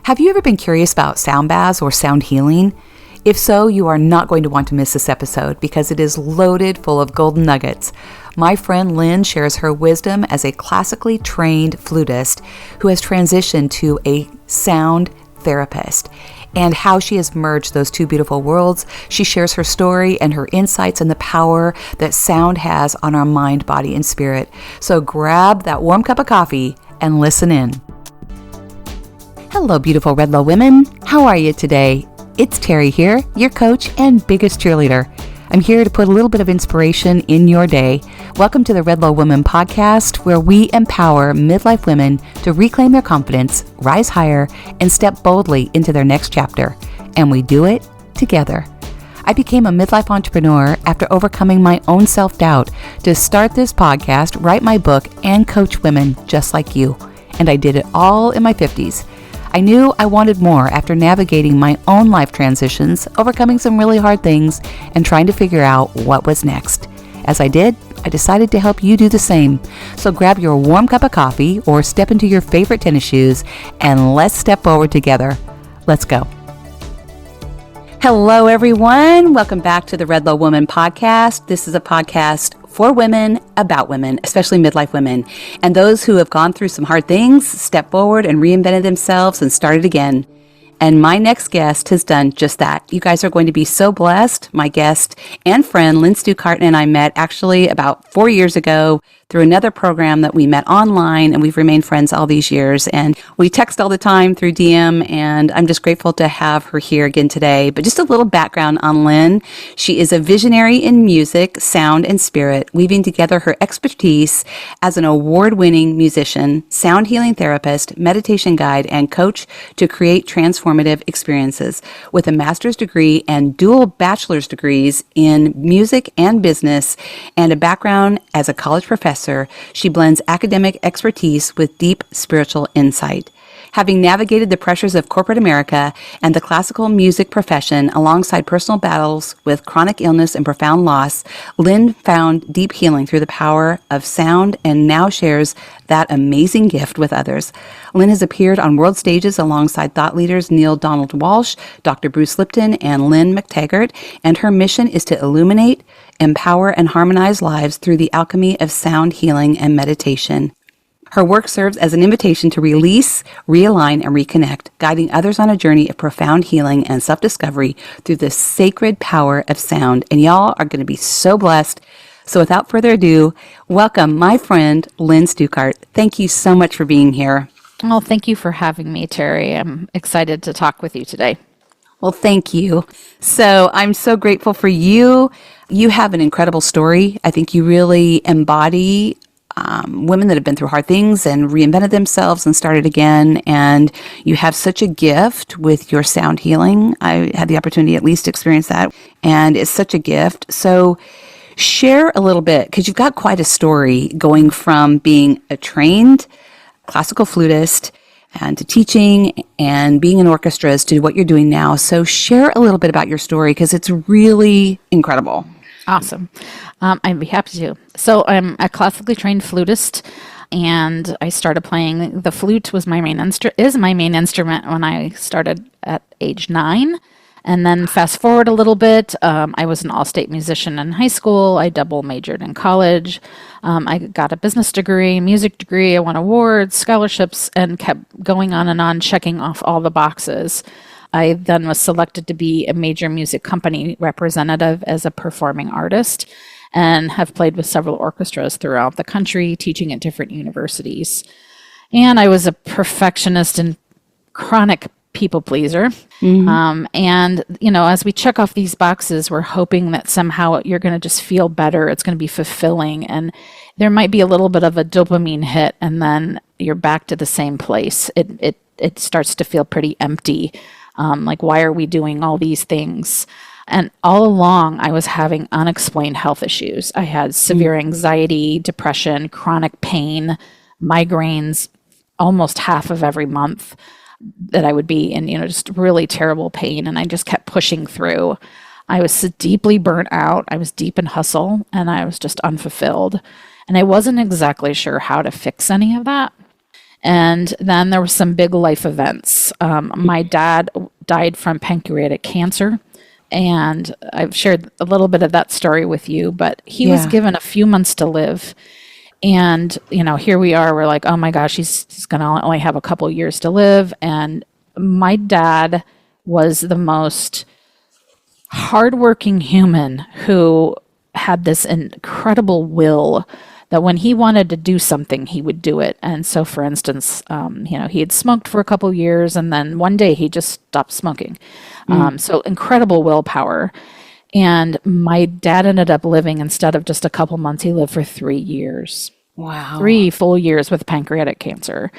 Have you ever been curious about sound baths or sound healing? If so, you are not going to want to miss this episode because it is loaded full of golden nuggets. My friend Lynne shares her wisdom as a classically trained flutist who has transitioned to a sound therapist and how she has merged those two beautiful worlds. She shares her story and her insights and the power that sound has on our mind, body, and spirit. So grab that warm cup of coffee and listen in. Hello, beautiful Redlow women. How are you today? It's Terry here, your coach and biggest cheerleader. I'm here to put a little bit of inspiration in your day. Welcome to the Redlow Women podcast, where we empower midlife women to reclaim their confidence, rise higher, and step boldly into their next chapter. And we do it together. I became a midlife entrepreneur after overcoming my own self-doubt to start this podcast, write my book, and coach women just like you. And I did it all in my 50s. I knew I wanted more after navigating my own life transitions, overcoming some really hard things, and trying to figure out what was next. As I did, I decided to help you do the same. So grab your warm cup of coffee or step into your favorite tennis shoes and let's step forward together. Let's go. Hello, everyone. Welcome back to the Redlow Woman podcast. This is a podcast for women, about women, especially midlife women, and those who have gone through some hard things, stepped forward and reinvented themselves and started again. And my next guest has done just that. You guys are going to be so blessed. My guest and friend, Lynne Stukart, and I met actually about 4 years ago through another program that we met online, and we've remained friends all these years. And we text all the time through DM, and I'm just grateful to have her here again today. But just a little background on Lynne. She is a visionary in music, sound, and spirit, weaving together her expertise as an award-winning musician, sound healing therapist, meditation guide, and coach to create transformative experiences. With a master's degree and dual bachelor's degrees in music and business, and a background as a college professor, she blends academic expertise with deep spiritual insight. Having navigated the pressures of corporate America and the classical music profession alongside personal battles with chronic illness and profound loss, Lynne found deep healing through the power of sound and now shares that amazing gift with others. Lynne has appeared on world stages alongside thought leaders Neil Donald Walsh, Dr. Bruce Lipton, and Lynne McTaggart, and her mission is to illuminate, empower, and harmonize lives through the alchemy of sound healing and meditation. Her work serves as an invitation to release, realign, and reconnect, guiding others on a journey of profound healing and self-discovery through the sacred power of sound. And y'all are going to be so blessed. So without further ado, welcome my friend, Lynne Stukart. Thank you so much for being here. Well, thank you for having me, Terry. I'm excited to talk with you today. Well, thank you. So I'm so grateful for you. You have an incredible story. I think you really embody women that have been through hard things and reinvented themselves and started again. And you have such a gift with your sound healing. I had the opportunity at least to experience that. And it's such a gift. So share a little bit, because you've got quite a story going from being a trained classical flutist and to teaching and being in orchestras to what you're doing now. So share a little bit about your story, because it's really incredible. Awesome. I'd be happy to. So I'm a classically trained flutist, and I started playing the flute is my main instrument when I started at age 9. And then fast forward a little bit, I was an all-state musician in high school. I double majored in college. I got a business degree, music degree. I won awards, scholarships, and kept going on, checking off all the boxes. I then was selected to be a major music company representative as a performing artist, and have played with several orchestras throughout the country, teaching at different universities. And I was a perfectionist and chronic people pleaser. Mm-hmm. And, as we check off these boxes, we're hoping that somehow you're going to just feel better. It's going to be fulfilling. And there might be a little bit of a dopamine hit, and then you're back to the same place. It starts to feel pretty empty. Like, why are we doing all these things? And all along, I was having unexplained health issues. I had severe anxiety, depression, chronic pain, migraines, almost half of every month that I would be in, just really terrible pain. And I just kept pushing through. I was so deeply burnt out. I was deep in hustle, and I was just unfulfilled. And I wasn't exactly sure how to fix any of that. And then there were some big life events. My dad died from pancreatic cancer. And I've shared a little bit of that story with you, but he was given a few months to live. And, here we are, we're like, oh my gosh, he's going to only have a couple years to live. And my dad was the most hardworking human who had this incredible will that when he wanted to do something, he would do it. And so, for instance, he had smoked for a couple years, and then one day he just stopped smoking. So incredible willpower. And my dad ended up living, instead of just a couple months, he lived for 3 years. Wow. 3 full years with pancreatic cancer.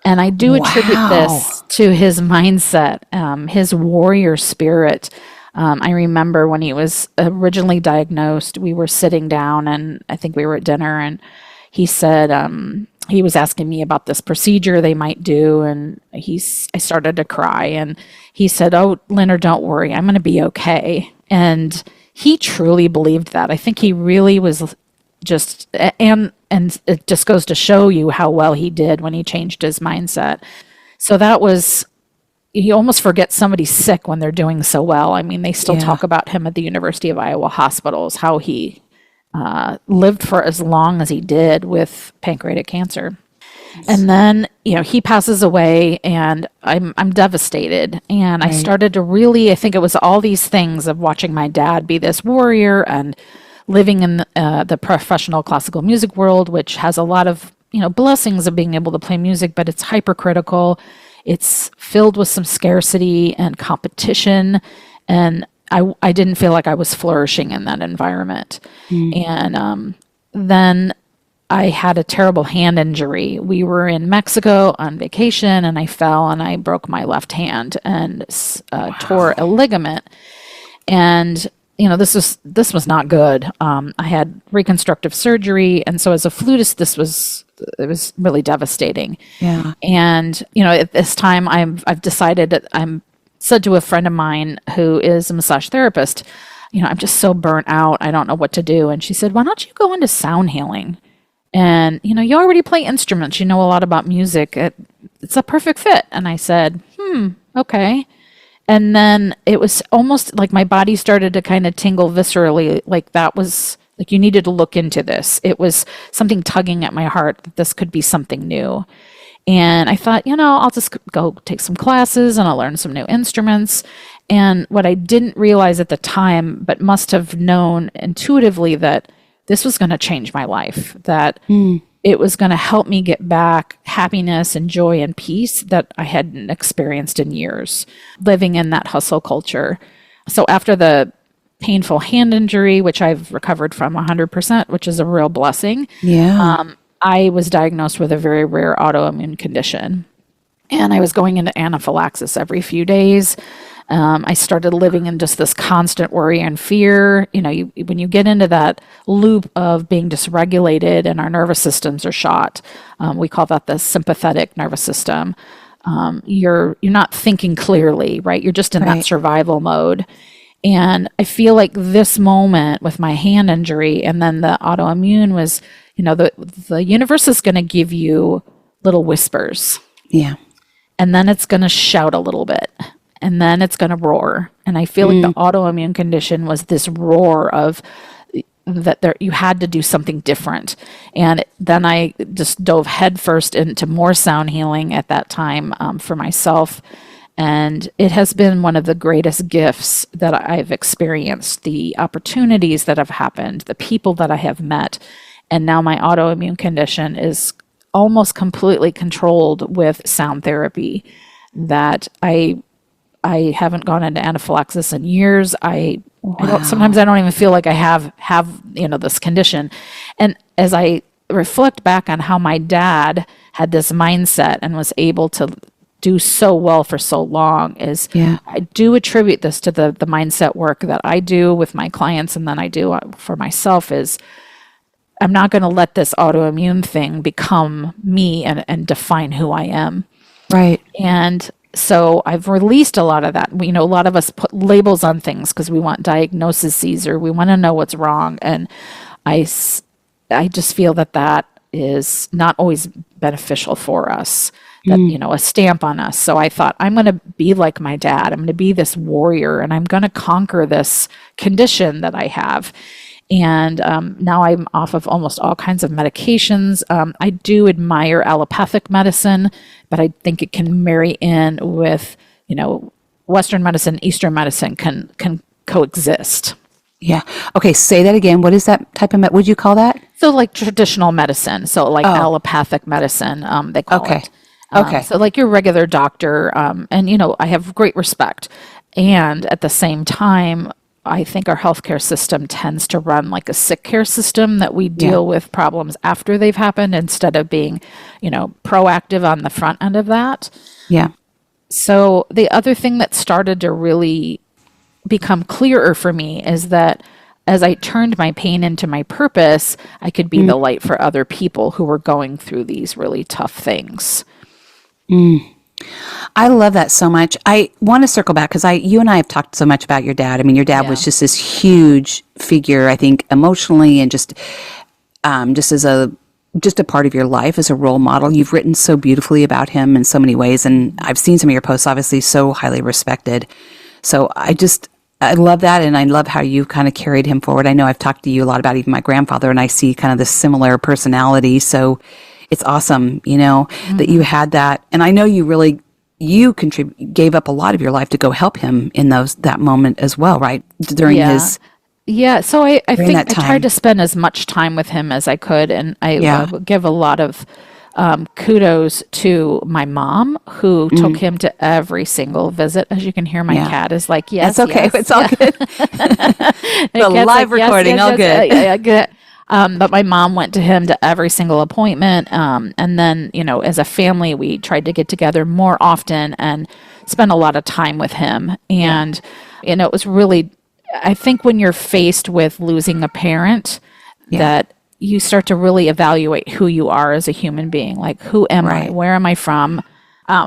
And I do attribute this to his mindset, his warrior spirit. I remember when he was originally diagnosed, we were sitting down, and I think we were at dinner, and he said, he was asking me about this procedure they might do, and I started to cry, and he said, "Oh, Lynne, don't worry, I'm going to be okay." And he truly believed that. I think he really was just, and it just goes to show you how well he did when he changed his mindset. So that was, you almost forget somebody's sick when they're doing so well. I mean, they still talk about him at the University of Iowa hospitals, how he lived for as long as he did with pancreatic cancer. And then, he passes away, and I'm devastated. And I started to really, I think it was all these things of watching my dad be this warrior and living in the professional classical music world, which has a lot of, blessings of being able to play music, but it's hypercritical. It's filled with some scarcity and competition. And I didn't feel like I was flourishing in that environment. And then I had a terrible hand injury. We were in Mexico on vacation, and I fell and I broke my left hand and tore a ligament. And this was not good. I had reconstructive surgery, and so as a flutist, it was really devastating. Yeah. And at this time, I've decided that I'm said to a friend of mine who is a massage therapist, I'm just so burnt out. I don't know what to do. And she said, "Why don't you go into sound healing? And you already play instruments. You know a lot about music. It's a perfect fit." And I said, okay. And then it was almost like my body started to kind of tingle viscerally, like that was like you needed to look into this. It was something tugging at my heart that this could be something new. And I thought, I'll just go take some classes and I'll learn some new instruments. And what I didn't realize at the time, but must have known intuitively, that this was going to change my life, that it was going to help me get back happiness and joy and peace that I hadn't experienced in years, living in that hustle culture. So after the painful hand injury, which I've recovered from 100%, which is a real blessing, I was diagnosed with a very rare autoimmune condition. And I was going into anaphylaxis every few days. I started living in just this constant worry and fear. When you get into that loop of being dysregulated and our nervous systems are shot, we call that the sympathetic nervous system. You're not thinking clearly, right? You're just in that survival mode. And I feel like this moment with my hand injury and then the autoimmune was, the universe is going to give you little whispers. Yeah. And then it's going to shout a little bit. And then it's going to roar. And I feel like the autoimmune condition was this roar of that you had to do something different. And then I just dove headfirst into more sound healing at that time for myself. And it has been one of the greatest gifts that I've experienced, the opportunities that have happened, the people that I have met. And now my autoimmune condition is almost completely controlled with sound therapy, that I haven't gone into anaphylaxis in years. Sometimes I don't even feel like I have this condition. And as I reflect back on how my dad had this mindset and was able to do so well for so long, I do attribute this to the mindset work that I do with my clients, and then I do for myself, is I'm not going to let this autoimmune thing become me and define who I am. Right. And so I've released a lot of that. A lot of us put labels on things because we want diagnoses, or we want to know what's wrong. And I just feel that is not always beneficial for us, that, a stamp on us. So I thought, I'm going to be like my dad. I'm going to be this warrior, and I'm going to conquer this condition that I have. And now I'm off of almost all kinds of medications. I do admire allopathic medicine, but I think it can marry in with, Western medicine, Eastern medicine can coexist. Yeah. Okay. Say that again. What is that type of would you call that? So like traditional medicine. So like allopathic medicine, they call it. Okay. So like your regular doctor, and I have great respect. And at the same time, I think our healthcare system tends to run like a sick care system, that we deal with problems after they've happened instead of being, proactive on the front end of that. Yeah. So the other thing that started to really become clearer for me is that as I turned my pain into my purpose, I could be the light for other people who were going through these really tough things. I love that so much. I want to circle back because you and I have talked so much about your dad. I mean, your dad was just this huge figure, I think, emotionally, and just as a part of your life, as a role model. You've written so beautifully about him in so many ways, and I've seen some of your posts, obviously so highly respected. So I love that, and I love how you kind of carried him forward. I know I've talked to you a lot about even my grandfather, and I see kind of this similar personality. So it's awesome, that you had that. And I know you gave up a lot of your life to go help him in that moment as well, right? During his... Yeah, so I think I time. tried to spend as much time with him as I could, and I would give a lot of kudos to my mom, who took him to every single visit. As you can hear, my cat is like, yes, that's okay. Yes. It's all good. The live recording, all good. Good. But my mom went to him to every single appointment. And then, as a family, we tried to get together more often and spend a lot of time with him. And, it was really, I think when you're faced with losing a parent, that you start to really evaluate who you are as a human being. Like, who am I? Where am I from?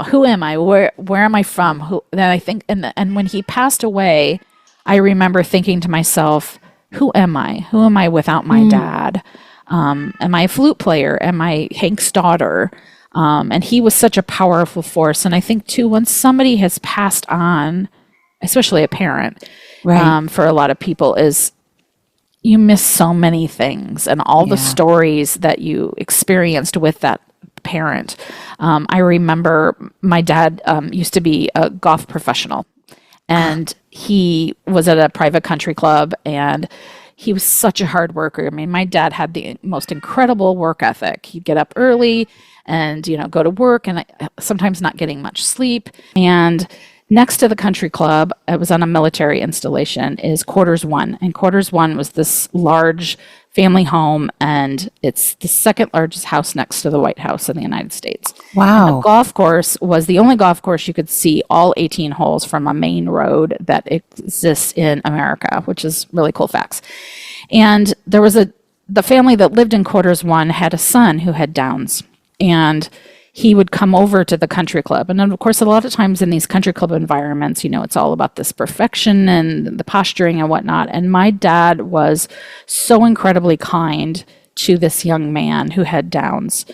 Who am I? Where am I from? Then I think, and when he passed away, I remember thinking to myself, who am I? Who am I without my dad? Am I a flute player? Am I Hank's daughter? And he was such a powerful force. And I think too, when somebody has passed on, especially a parent, for a lot of people, is you miss so many things and all the stories that you experienced with that parent. I remember my dad used to be a golf professional, and he was at a private country club, and he was such a hard worker. I mean, my dad had the most incredible work ethic. He'd get up early and, go to work, and sometimes not getting much sleep. And next to the country club, it was on a military installation, is Quarters One. And Quarters One was this large family home, and it's the second largest house next to the White House in the United States. Wow. And the golf course was the only golf course you could see all 18 holes from a main road that exists in America, which is really cool facts. And there was the family that lived in Quarters One had a son who had Downs, and he would come over to the country club. And then, of course, a lot of times in these country club environments, it's all about this perfection and the posturing and whatnot. And my dad was so incredibly kind to this young man who had Downs.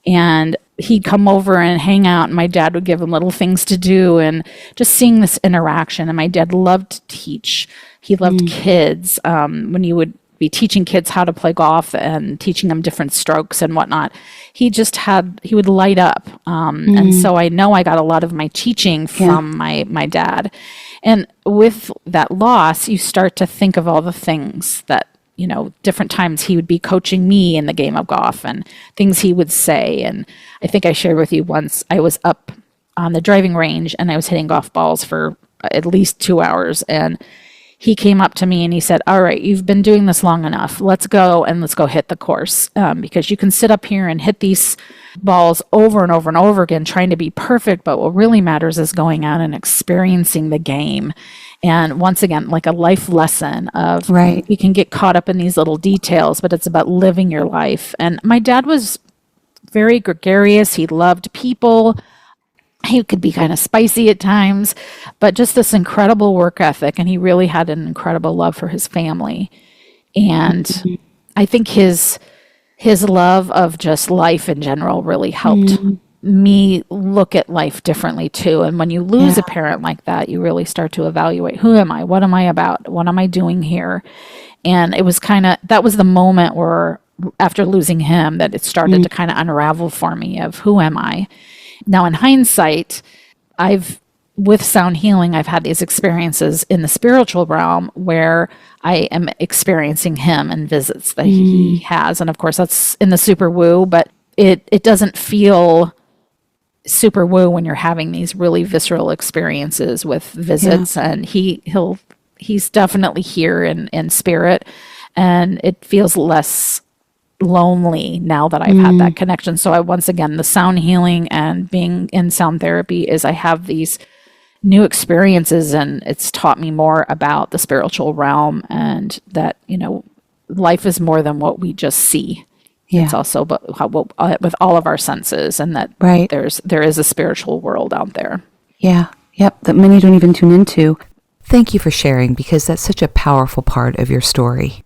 And he'd come over and hang out, and my dad would give him little things to do, and just seeing this interaction. And my dad loved to teach. He loved kids. When you would be teaching kids how to play golf and teaching them different strokes and whatnot, he would light up. And so I know I got a lot of my teaching from my dad. And with that loss, you start to think of all the things that, different times he would be coaching me in the game of golf and things he would say. And I think I shared with you once, I was up on the driving range and I was hitting golf balls for at least 2 hours, and he came up to me and he said, all right, you've been doing this long enough. Let's go hit the course, because you can sit up here and hit these balls over and over and over again, trying to be perfect. But what really matters is going out and experiencing the game. And once again, like a life lesson of you can get caught up in these little details, but it's about living your life. And my dad was very gregarious. He loved people. He could be kind of spicy at times, but just this incredible work ethic. And he really had an incredible love for his family. And I think his his love of just life in general really helped me look at life differently too. And when you lose Yeah. a parent like that, you really start to evaluate, who am I? What am I about? What am I doing here? And it was that was the moment where, after losing him, that it started to kind of unravel for me of, who am I? Now, in hindsight, with sound healing, I've had these experiences in the spiritual realm where I am experiencing him and visits that he has. And of course, that's in the super woo, but it doesn't feel super woo when you're having these really visceral experiences with visits. And he's definitely here in spirit, and it feels less lonely now that I've had that connection. So once again, the sound healing and being in sound therapy is, I have these new experiences, and it's taught me more about the spiritual realm, and that, life is more than what we just see. Yeah. It's also with all of our senses, and that Right. there is a spiritual world out there. Yeah. Yep. That many don't even tune into. Thank you for sharing, because that's such a powerful part of your story.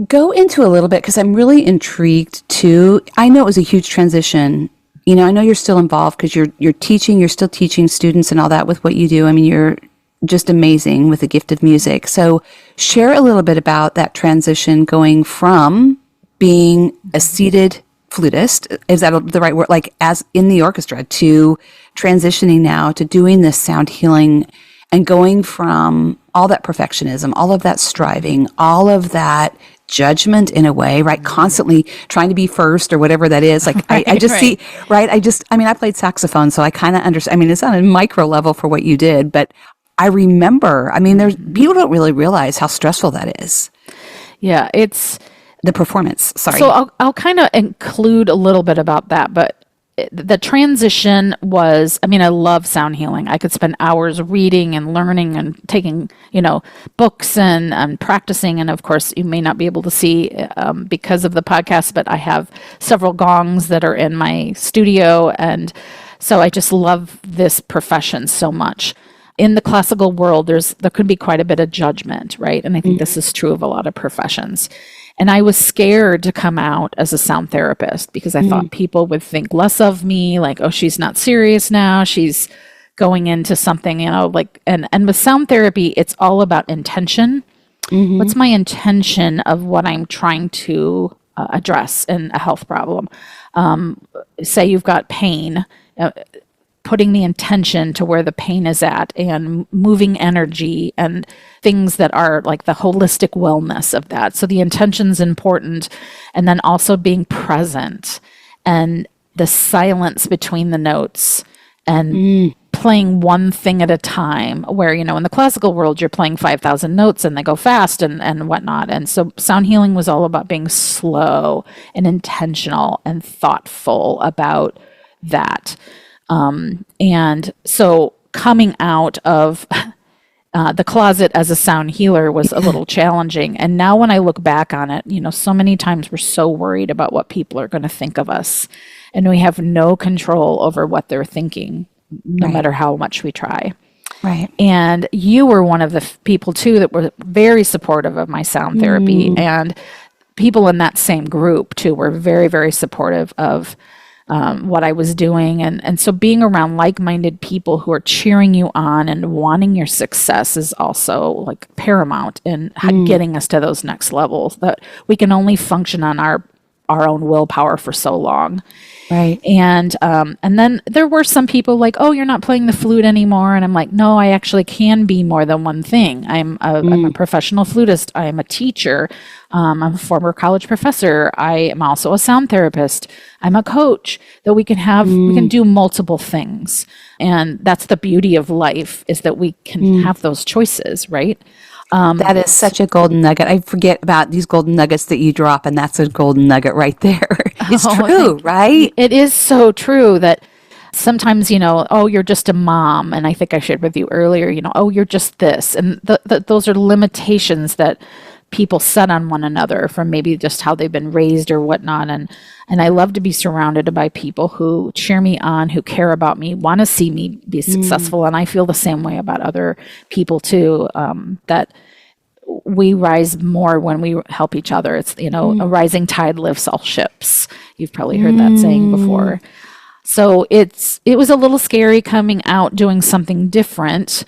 Go into a little bit, because I'm really intrigued too. I know it was a huge transition. I know you're still involved, because you're teaching, you're still teaching students and all that with what you do. I mean, you're just amazing with the gift of music. So share a little bit about that transition, going from being a seated flutist, is that the right word, like as in the orchestra, to transitioning now to doing this sound healing, and going from all that perfectionism, all of that striving, all of that judgment in a way, right? Constantly trying to be first or whatever that is. Like I just see, right? I played saxophone, so I kind of understand. I mean, it's on a micro level for what you did, but I remember, people don't really realize how stressful that is. Yeah, it's the performance. Sorry. So I'll kind of include a little bit about that, but the transition was, I love sound healing. I could spend hours reading and learning and taking, books and practicing. And of course, you may not be able to see because of the podcast, but I have several gongs that are in my studio. And so I just love this profession so much. In the classical world, there could be quite a bit of judgment, right? And I think this is true of a lot of professions. And I was scared to come out as a sound therapist, because I thought people would think less of me, like, oh, she's not serious now. She's going into something, and with sound therapy, it's all about intention. What's my intention of what I'm trying to address in a health problem? Say you've got pain, putting the intention to where the pain is at, and moving energy and things that are like the holistic wellness of that. So the intention's important. And then also being present, and the silence between the notes, and playing one thing at a time, where, in the classical world, you're playing 5,000 notes and they go fast and whatnot. And so sound healing was all about being slow and intentional and thoughtful about that. And so coming out of the closet as a sound healer was a little challenging. And now when I look back on it, so many times we're so worried about what people are going to think of us, and we have no control over what they're thinking, no matter how much we try. Right. And you were one of the people too that were very supportive of my sound therapy, and people in that same group too were very, very supportive of what I was doing. And so being around like-minded people who are cheering you on and wanting your success is also like paramount in getting us to those next levels, that we can only function on our own willpower for so long. Right. And then there were some people like, oh, you're not playing the flute anymore. And I'm like, no, I actually can be more than one thing. I'm a professional flutist. I am a teacher. I'm a former college professor. I am also a sound therapist. I'm a coach. That we can do multiple things. And that's the beauty of life, is that we can have those choices, right? That is such a golden nugget. I forget about these golden nuggets that you drop, and that's a golden nugget right there. It's true, right? It is so true that sometimes, oh, you're just a mom. And I think I shared with you earlier, oh, you're just this. And those are limitations that people set on one another from maybe just how they've been raised or whatnot. And I love to be surrounded by people who cheer me on, who care about me, want to see me be successful. And I feel the same way about other people too, that we rise more when we help each other. It's, a rising tide lifts all ships. You've probably heard that saying before. So it was a little scary coming out doing something different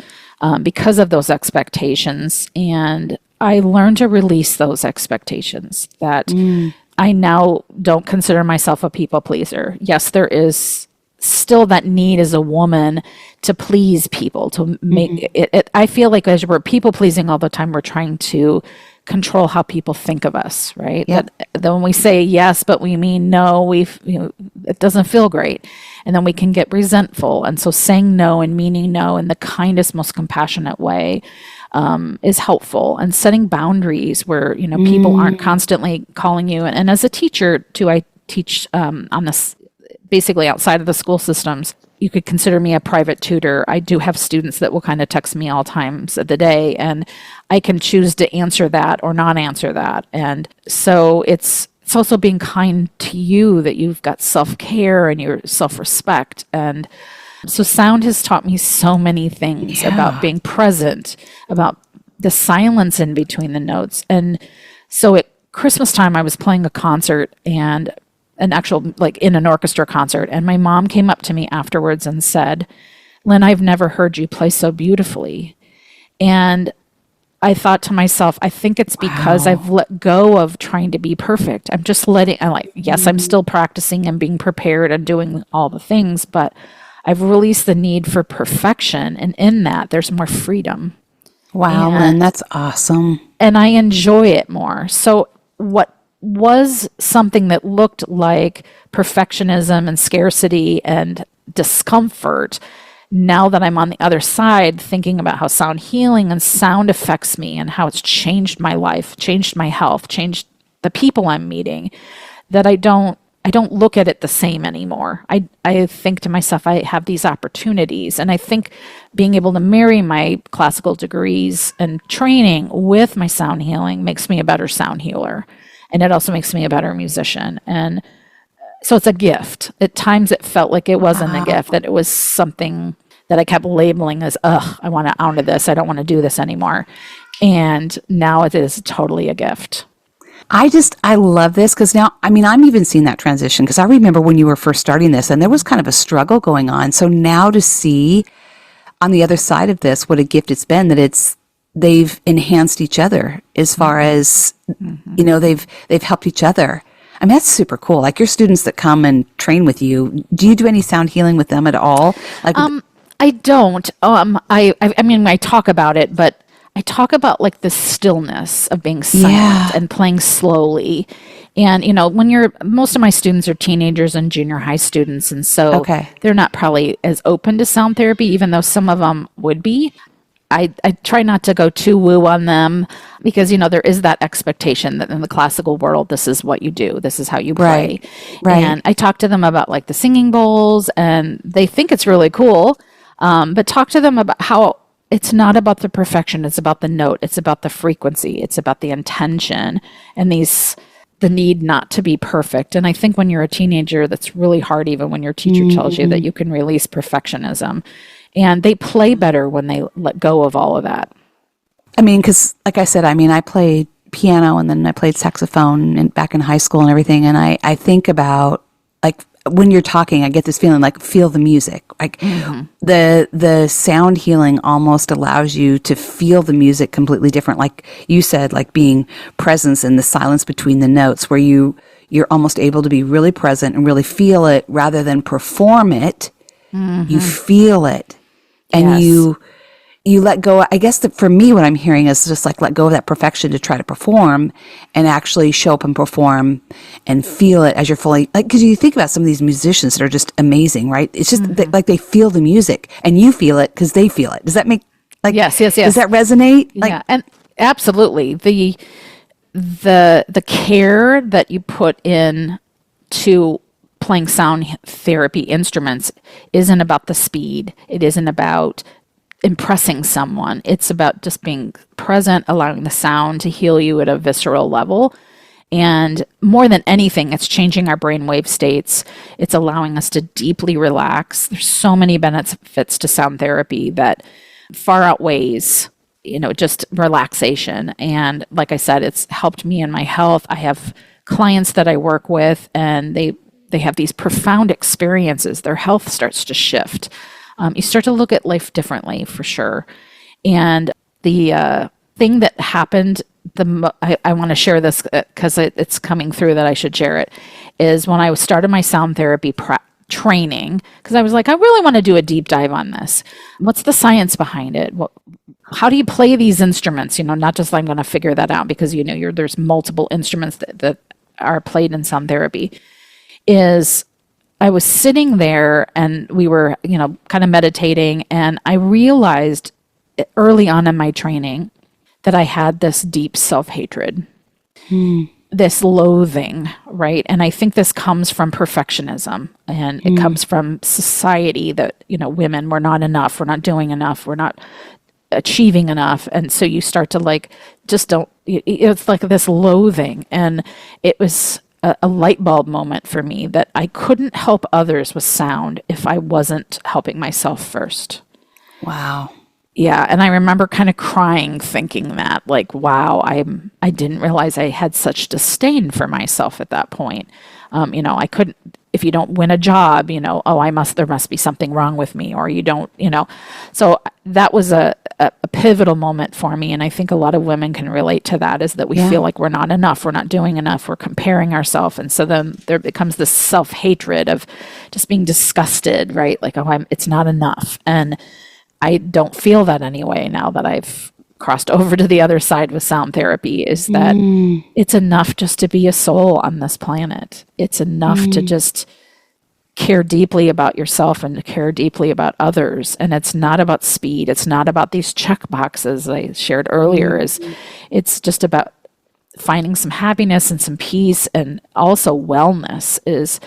because of those expectations. And I learned to release those expectations that I now don't consider myself a people pleaser. Yes, there is still that need as a woman to please people, to make it. I feel like as we're people pleasing all the time, we're trying to control how people think of us, right? Yep. That when we say yes, but we mean no, it doesn't feel great. And then we can get resentful. And so saying no and meaning no in the kindest, most compassionate way is helpful. And setting boundaries where, people aren't constantly calling you. And as a teacher too, I teach on this basically outside of the school systems. You could consider me a private tutor. I do have students that will kind of text me all times of the day, and I can choose to answer that or not answer that. And so it's also being kind to you, that you've got self-care and your self-respect. And so sound has taught me so many things about being present, about the silence in between the notes. And so at Christmas time, I was playing a concert, and an actual, like in an orchestra concert. And my mom came up to me afterwards and said, "Lynne, I've never heard you play so beautifully." And I thought to myself, I think it's because I've let go of trying to be perfect. I'm just yes, I'm still practicing and being prepared and doing all the things, but I've released the need for perfection. And in that, there's more freedom. Wow, Lynne, that's awesome. And I enjoy it more. So what was something that looked like perfectionism and scarcity and discomfort, now that I'm on the other side, thinking about how sound healing and sound affects me and how it's changed my life, changed my health, changed the people I'm meeting, that I don't look at it the same anymore. I think to myself, I have these opportunities. And I think being able to marry my classical degrees and training with my sound healing makes me a better sound healer. And it also makes me a better musician. And so it's a gift. At times it felt like it wasn't a gift, that it was something that I kept labeling as, I want out of this. I don't want to do this anymore. And now it is totally a gift. I love this because now, I'm even seeing that transition, because I remember when you were first starting this and there was kind of a struggle going on. So now to see on the other side of this, what a gift it's been, that they've enhanced each other as far as, they've helped each other. That's super cool. Like your students that come and train with you, do you do any sound healing with them at all? I don't. I talk about it, but I talk about like the stillness of being silent and playing slowly. And, most of my students are teenagers and junior high students. And so they're not probably as open to sound therapy, even though some of them would be. I try not to go too woo on them, because, there is that expectation that in the classical world, this is what you do. This is how you play. Right. And I talk to them about like the singing bowls, and they think it's really cool. But talk to them about how it's not about the perfection. It's about the note. It's about the frequency. It's about the intention and the need not to be perfect. And I think when you're a teenager, that's really hard, even when your teacher tells you that you can release perfectionism. And they play better when they let go of all of that. Because like I said, I played piano and then I played saxophone back in high school and everything. And I think about, like, when you're talking, I get this feeling like, feel the music. Like the sound healing almost allows you to feel the music completely different. Like you said, like being presence in the silence between the notes, where you're almost able to be really present and really feel it rather than perform it. You feel it. And you let go. I guess that for me, what I'm hearing is just like let go of that perfection to try to perform, and actually show up and perform and feel it as you're fully, like, because you think about some of these musicians that are just amazing, right? It's just like they feel the music and you feel it because they feel it. Does that make yes. Does that resonate? Yeah, and absolutely. The care that you put in to playing sound therapy instruments isn't about the speed. It isn't about impressing someone. It's about just being present, allowing the sound to heal you at a visceral level. And more than anything, it's changing our brainwave states. It's allowing us to deeply relax. There's so many benefits to sound therapy that far outweighs just relaxation. And like I said, it's helped me in my health. I have clients that I work with, and they have these profound experiences. Their health starts to shift. You start to look at life differently, for sure. And the thing that happened, I want to share this because it's coming through that I should share it, is when I started my sound therapy training, because I was like, I really want to do a deep dive on this. What's the science behind it? How do you play these instruments? Not just I'm going to figure that out, because there's multiple instruments that are played in sound therapy. Is I was sitting there and we were, kind of meditating, and I realized early on in my training that I had this deep self-hatred, this loathing, right? And I think this comes from perfectionism, and it comes from society that, women, we're not enough, we're not doing enough, we're not achieving enough. And so you start to it's like this loathing. And it was a light bulb moment for me that I couldn't help others with sound if I wasn't helping myself first. Wow. Yeah, and I remember kind of crying, thinking that, like, wow, I didn't realize I had such disdain for myself at that point. I couldn't, if you don't win a job, there must be something wrong with me, or you don't, So that was a pivotal moment for me, and I think a lot of women can relate to that, is that we feel like we're not enough, we're not doing enough, we're comparing ourselves, and so then there becomes this self-hatred of just being disgusted, right? Like, it's not enough, and I don't feel that anyway now that I've crossed over to the other side with sound therapy, is that it's enough just to be a soul on this planet. It's enough to just care deeply about yourself and to care deeply about others. And it's not about speed. It's not about these check boxes I shared earlier. It's just about finding some happiness and some peace, and also wellness. Is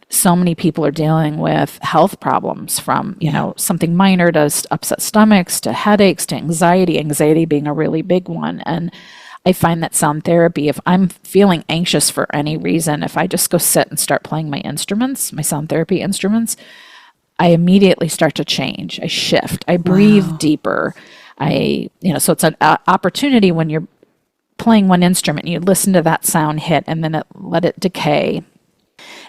so many people are dealing with health problems, from, something minor to upset stomachs to headaches to anxiety being a really big one. And I find that sound therapy, if I'm feeling anxious for any reason, if I just go sit and start playing my instruments, my sound therapy instruments, I immediately start to change. I shift. I breathe deeper. So it's an opportunity when you're playing one instrument, you listen to that sound hit and then let it decay.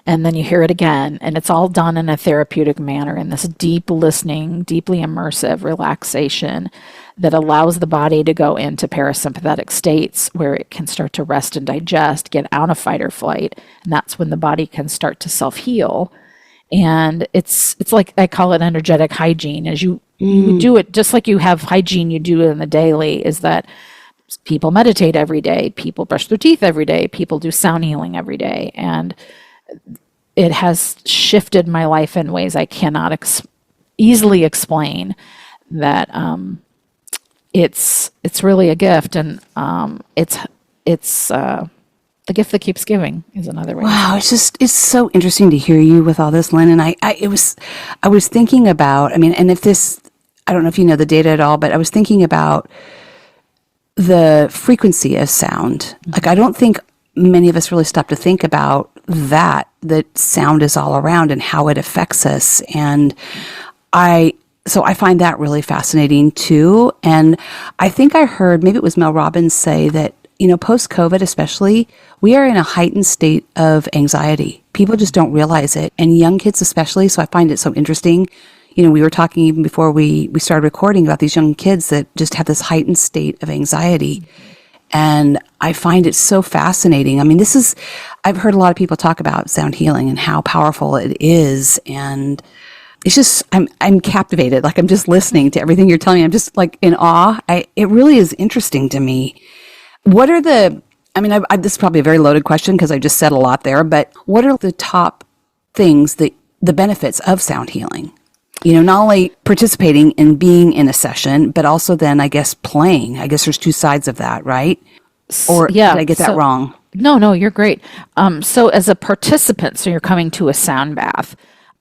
And then you hear it again, and it's all done in a therapeutic manner, in this deep listening, deeply immersive relaxation that allows the body to go into parasympathetic states where it can start to rest and digest, get out of fight or flight. And that's when the body can start to self-heal. And it's like, I call it energetic hygiene. As you do it, just like you have hygiene you do in the daily, is that people meditate every day, people brush their teeth every day, people do sound healing every day. And it has shifted my life in ways I cannot easily explain. That it's really a gift, and it's the gift that keeps giving is another way. Wow, it's so interesting to hear you with all this, Lynn. And I was thinking about, and if this, I don't know if you know the data at all, but I was thinking about the frequency of sound. Like, I don't think many of us really stop to think about that sound is all around and how it affects us. And so I find that really fascinating too. And I think I heard, maybe it was Mel Robbins, say that, post-COVID especially, we are in a heightened state of anxiety. People just don't realize it. And young kids especially. So I find it so interesting. We were talking even before we started recording about these young kids that just have this heightened state of anxiety. And I find it so fascinating. I've heard a lot of people talk about sound healing and how powerful it is. And it's just, I'm captivated. Like, I'm just listening to everything you're telling me. I'm just like in awe. It really is interesting to me. What are this is probably a very loaded question because I just said a lot there, but what are the top things, the benefits of sound healing? Not only participating and being in a session, but also then, I guess, playing. I guess there's two sides of that, right? Or did I get that wrong? No, you're great. So as a participant, so you're coming to a sound bath.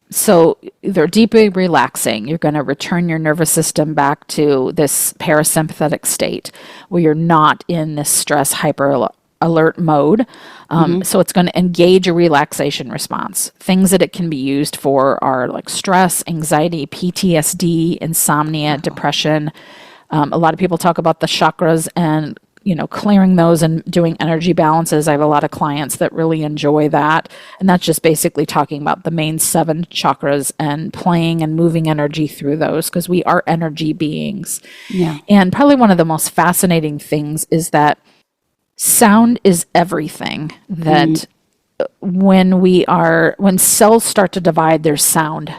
So they're deeply relaxing. You're going to return your nervous system back to this parasympathetic state where you're not in this stress hyper alert mode. So it's going to engage a relaxation response. Things that it can be used for are like stress, anxiety, PTSD, insomnia, depression, A lot of people talk about the chakras and clearing those and doing energy balances. I have a lot of clients that really enjoy that. And that's just basically talking about the main 7 chakras and playing and moving energy through those, because we are energy beings. Yeah. And probably one of the most fascinating things is that sound is everything. That when cells start to divide, there's sound.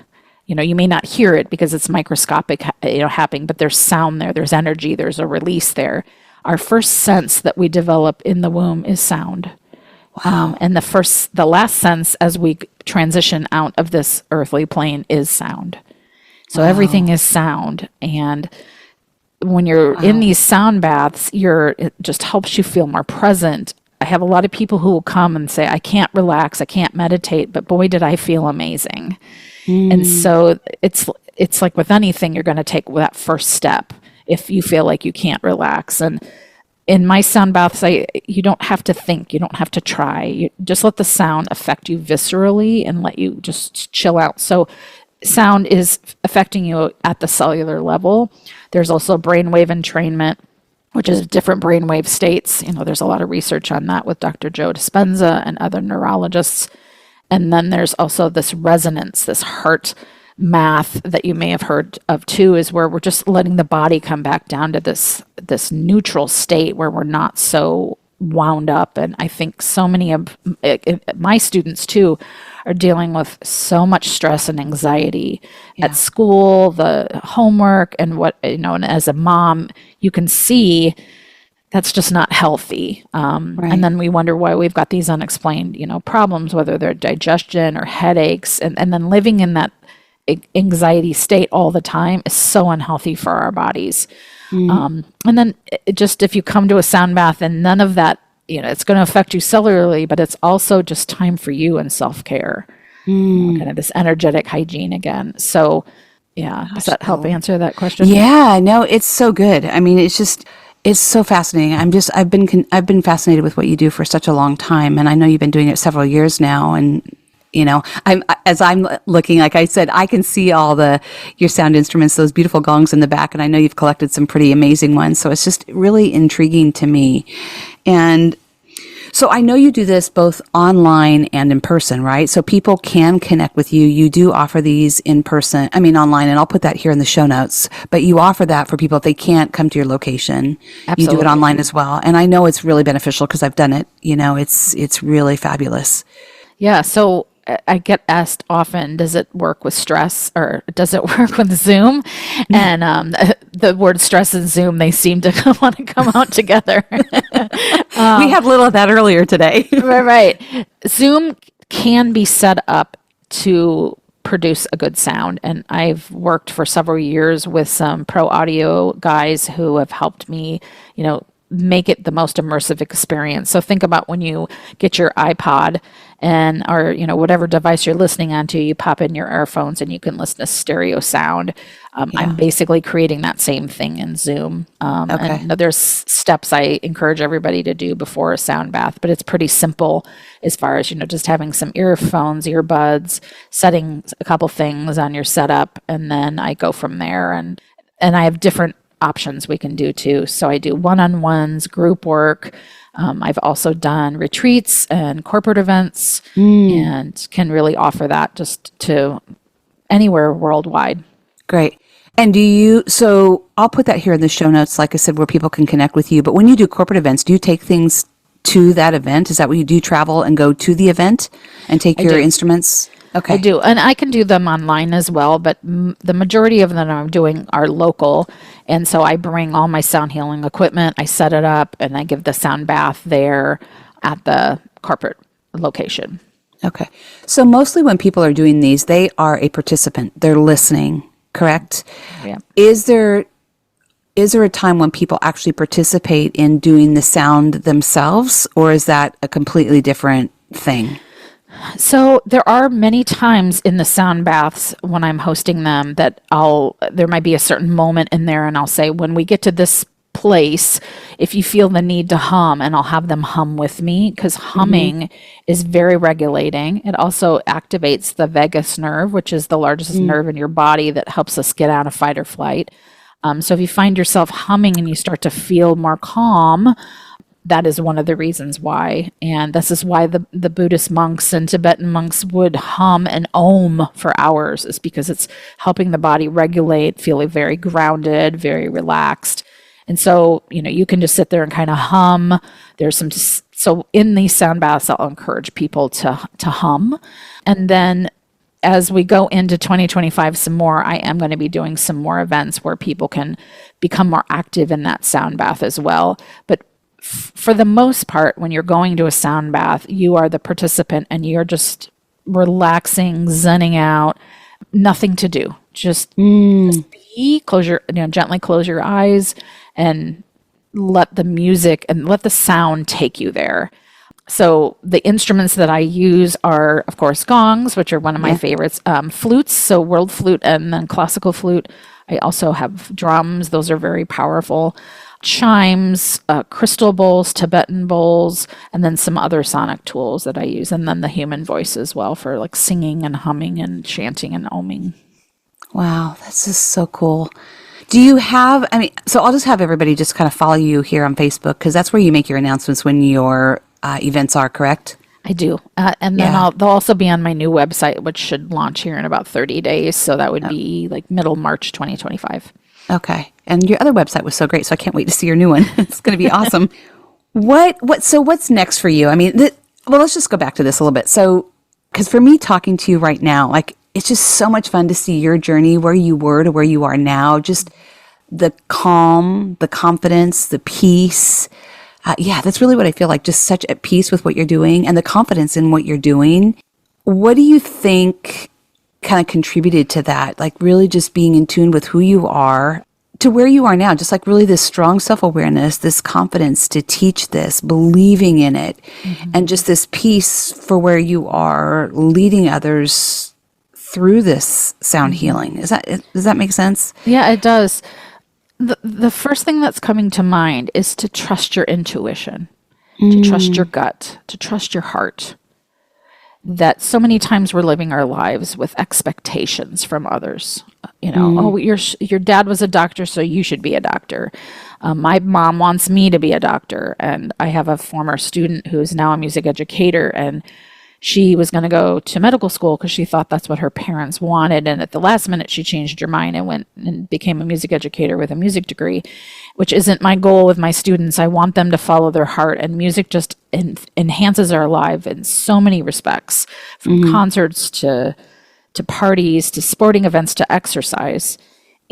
You may not hear it because it's microscopic, happening, but there's sound there, there's energy, there's a release there. Our first sense that we develop in the womb is sound. Wow. And the last sense as we transition out of this earthly plane is sound. So everything is sound. And when you're in these sound baths, it just helps you feel more present. I have a lot of people who will come and say, I can't relax, I can't meditate, but boy, did I feel amazing. And so it's like with anything, you're going to take that first step if you feel like you can't relax. And in my sound baths, you don't have to think, you don't have to try. You just let the sound affect you viscerally and let you just chill out. So sound is affecting you at the cellular level. There's also brainwave entrainment, which is different brainwave states. There's a lot of research on that with Dr. Joe Dispenza and other neurologists. And then there's also this resonance, this heart math that you may have heard of too, is where we're just letting the body come back down to this neutral state where we're not so wound up. And I think so many of my students too are dealing with so much stress and anxiety at school, the homework, and and as a mom, you can see that's just not healthy. And then we wonder why we've got these unexplained, problems, whether they're digestion or headaches, and then living in that anxiety state all the time is so unhealthy for our bodies. And then just if you come to a sound bath and none of that, it's going to affect you cellularly, but it's also just time for you and self-care, kind of this energetic hygiene again. So does that help answer that question? Yeah, no, it's so good. I mean, it's so fascinating. I've been fascinated with what you do for such a long time. And I know you've been doing it several years now. And as I'm looking, like I said, I can see all your sound instruments, those beautiful gongs in the back, and I know you've collected some pretty amazing ones. So it's just really intriguing to me. And so I know you do this both online and in person, right? So people can connect with you. You do offer these online, and I'll put that here in the show notes, but you offer that for people if they can't come to your location. Absolutely. You do it online as well. And I know it's really beneficial because I've done it. It's really fabulous. Yeah. So I get asked often, does it work with stress or does it work with Zoom? And the word stress and Zoom, they seem to want to come out together. We had a little of that earlier today. Right. Zoom can be set up to produce a good sound. And I've worked for several years with some pro audio guys who have helped me, make it the most immersive experience. So think about when you get your iPod or whatever device you're listening onto, you pop in your earphones and you can listen to stereo sound. I'm basically creating that same thing in Zoom. And there's steps I encourage everybody to do before a sound bath, but it's pretty simple as far as, just having some earphones, earbuds, setting a couple things on your setup, and then I go from there. And I have different options we can do too. So I do one-on-ones, group work. I've also done retreats and corporate events and can really offer that just to anywhere worldwide. Great. And so I'll put that here in the show notes, like I said, where people can connect with you. But when you do corporate events, do you take things to that event? Is that what you do, travel and go to the event and take your instruments? Okay. I do. And I can do them online as well, but the majority of them I'm doing are local. And so I bring all my sound healing equipment, I set it up, and I give the sound bath there at the corporate location. Okay. So mostly when people are doing these, they are a participant. They're listening, correct? Yeah. Is there a time when people actually participate in doing the sound themselves, or is that a completely different thing? So there are many times in the sound baths when I'm hosting them that there might be a certain moment in there and I'll say, when we get to this place, if you feel the need to hum, and I'll have them hum with me, because humming is very regulating. It also activates the vagus nerve, which is the largest nerve in your body that helps us get out of fight or flight. So if you find yourself humming and you start to feel more calm, that is one of the reasons why. And this is why the Buddhist monks and Tibetan monks would hum and om for hours, is because it's helping the body regulate, feel very grounded, very relaxed. And so, you can just sit there and kind of hum. So in these sound baths, I'll encourage people to hum. And then as we go into 2025 some more, I am going to be doing some more events where people can become more active in that sound bath as well. But for the most part, when you're going to a sound bath, you are the participant and you're just relaxing, zenning out, nothing to do. Just be, gently close your eyes and let the music and let the sound take you there. So the instruments that I use are, of course, gongs, which are one of my favorites, flutes, so world flute and then classical flute. I also have drums. Those are very powerful. Chimes, crystal bowls, Tibetan bowls, and then some other sonic tools that I use. And then the human voice as well for like singing and humming and chanting and oming. Wow, that's just so cool. Do you have, so I'll just have everybody just kind of follow you here on Facebook, because that's where you make your announcements when your events are, correct? I do. And then they'll also be on my new website, which should launch here in about 30 days. So that would be like middle March 2025. Okay. And your other website was so great, so I can't wait to see your new one. It's going to be awesome. So what's next for you? Well, let's just go back to this a little bit. So, because for me talking to you right now, like, it's just so much fun to see your journey, where you were to where you are now, just the calm, the confidence, the peace. That's really what I feel like, just such at peace with what you're doing and the confidence in what you're doing. What do you think kind of contributed to that? Like really just being in tune with who you are to where you are now, just like really this strong self-awareness, this confidence to teach this, believing in it, and just this peace for where you are leading others through this sound healing. Does that make sense? Yeah, it does. The first thing that's coming to mind is to trust your intuition, to trust your gut, to trust your heart. That so many times we're living our lives with expectations from others. Your dad was a doctor, so you should be a doctor. My mom wants me to be a doctor. And I have a former student who is now a music educator, and she was going to go to medical school because she thought that's what her parents wanted. And at the last minute, she changed her mind and went and became a music educator with a music degree, which isn't my goal with my students. I want them to follow their heart. And music just enhances our life in so many respects, from concerts to parties, to sporting events, to exercise.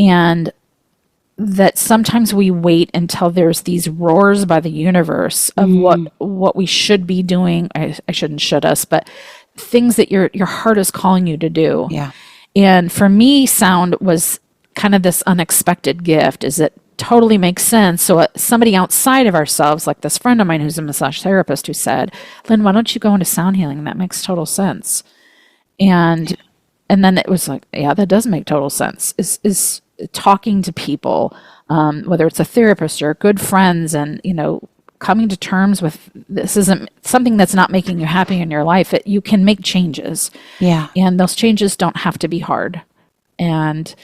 And that sometimes we wait until there's these roars by the universe of what we should be doing. I shouldn't should us, but things that your heart is calling you to do. Yeah. And for me, sound was kind of this unexpected gift. Is it totally makes sense. So somebody outside of ourselves, like this friend of mine who's a massage therapist, who said, "Lynn, why don't you go into sound healing? That makes total sense." And then it was like, yeah, that does make total sense. Is talking to people, whether it's a therapist or good friends, and coming to terms with this isn't something that's not making you happy in your life. You can make changes, and those changes don't have to be hard. And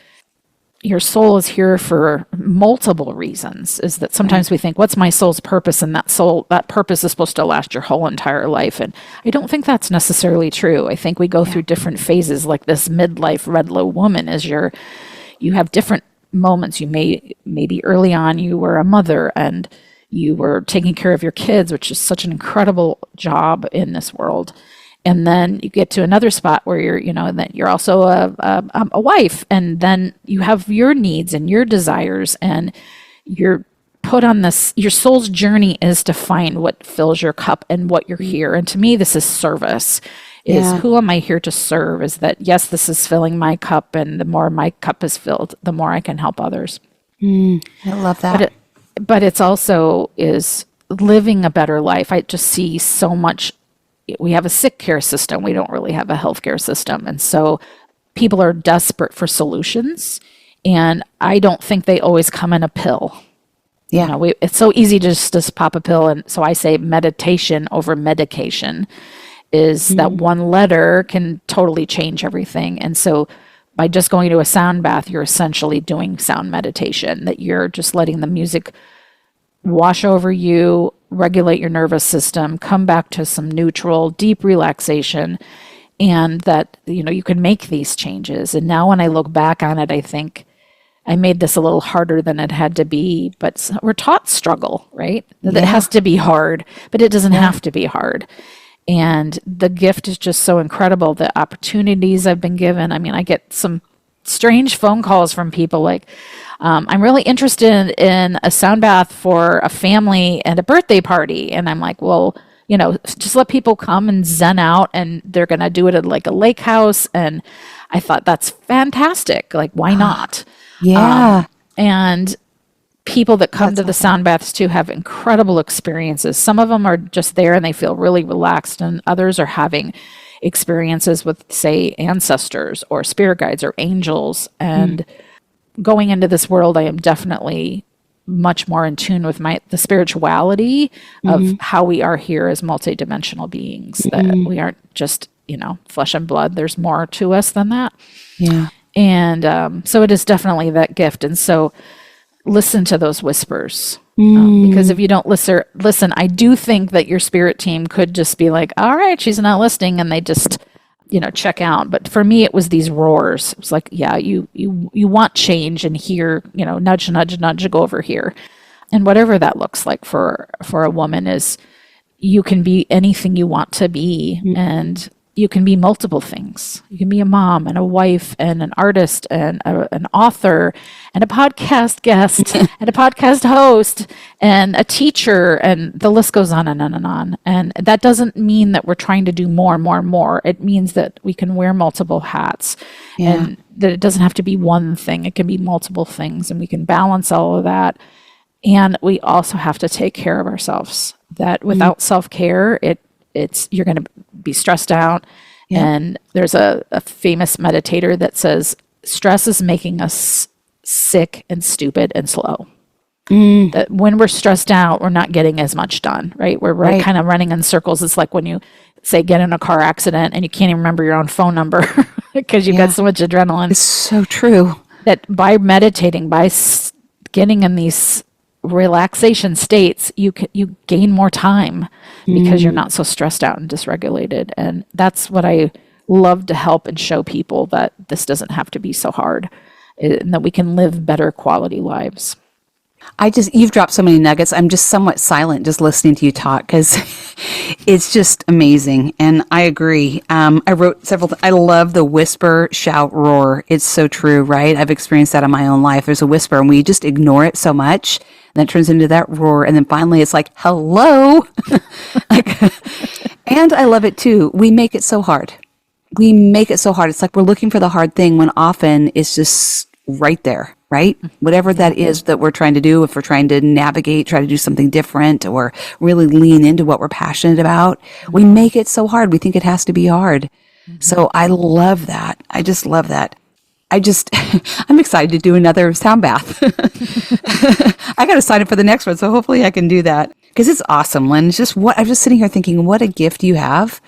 your soul is here for multiple reasons. Is that sometimes we think, what's my soul's purpose? And that purpose is supposed to last your whole entire life. And I don't think that's necessarily true. I think we go through different phases, like this midlife Redlow woman. You have different moments. Maybe early on you were a mother and you were taking care of your kids, which is such an incredible job in this world. And then you get to another spot where you're also a wife, and then you have your needs and your desires, and you're put on this. Your soul's journey is to find what fills your cup and what you're here. And to me, this is service. Who am I here to serve? Is that, yes, this is filling my cup, and the more my cup is filled, the more I can help others. I love that. But it's also is living a better life. I just see so much. We have a sick care system. We don't really have a healthcare system. And so people are desperate for solutions. And I don't think they always come in a pill. Yeah. It's so easy to just pop a pill. And so I say meditation over medication is that one letter can totally change everything. And so by just going to a sound bath, you're essentially doing sound meditation, that you're just letting the music wash over you, regulate your nervous system, come back to some neutral, deep relaxation, and that, you can make these changes. And now when I look back on it, I think I made this a little harder than it had to be, but we're taught struggle, right? That it has to be hard, but it doesn't have to be hard. And the gift is just so incredible. The opportunities I've been given. I mean, I get some strange phone calls from people like, I'm really interested in a sound bath for a family and a birthday party. And I'm like, well, just let people come and zen out, and they're going to do it at like a lake house. And I thought, that's fantastic. Like, why not? Yeah. And people that come to the sound baths too have incredible experiences. Some of them are just there and they feel really relaxed, and others are having experiences with, say, ancestors or spirit guides or angels. And going into this world, I am definitely much more in tune with the spirituality of how we are here as multidimensional beings, that we aren't just, flesh and blood. There's more to us than that. Yeah. And so it is definitely that gift. And so listen to those whispers, because if you don't listen, I do think that your spirit team could just be like, all right, she's not listening, and they just, check out. But for me, it was these roars. It was like, yeah, you want change, and here, nudge, nudge, nudge, go over here. And whatever that looks like for a woman is, you can be anything you want to be. And you can be multiple things. You can be a mom and a wife and an artist and an author and a podcast guest and a podcast host and a teacher, and the list goes on and on and on. And that doesn't mean that we're trying to do more and more and more. It means that we can wear multiple hats, and that it doesn't have to be one thing. It can be multiple things, and we can balance all of that. And we also have to take care of ourselves. That without self-care, you're going to be stressed out. And there's a famous meditator that says stress is making us sick and stupid and slow. That when we're stressed out, we're not getting as much done, right? We're kind of running in circles. It's like when you say get in a car accident and you can't even remember your own phone number because you've got so much adrenaline. It's so true. That by meditating, by getting in these relaxation states, you gain more time because you're not so stressed out and dysregulated. And that's what I love to help and show people, that this doesn't have to be so hard, and that we can live better quality lives. You've dropped so many nuggets. I'm just somewhat silent just listening to you talk, because it's just amazing. And I agree. I wrote I love the whisper, shout, roar. It's so true, right? I've experienced that in my own life. There's a whisper and we just ignore it so much. And then it turns into that roar. And then finally it's like, hello. And I love it too. We make it so hard. It's like we're looking for the hard thing when often it's just right there, right? Whatever that is that we're trying to do, if we're trying to navigate, try to do something different, or really lean into what we're passionate about, we make it so hard. We think it has to be hard. So I love that. I just love that. I'm excited to do another sound bath. I got to sign up for the next one, so hopefully I can do that, because it's awesome, Lynn. It's just I'm just sitting here thinking, what a gift you have.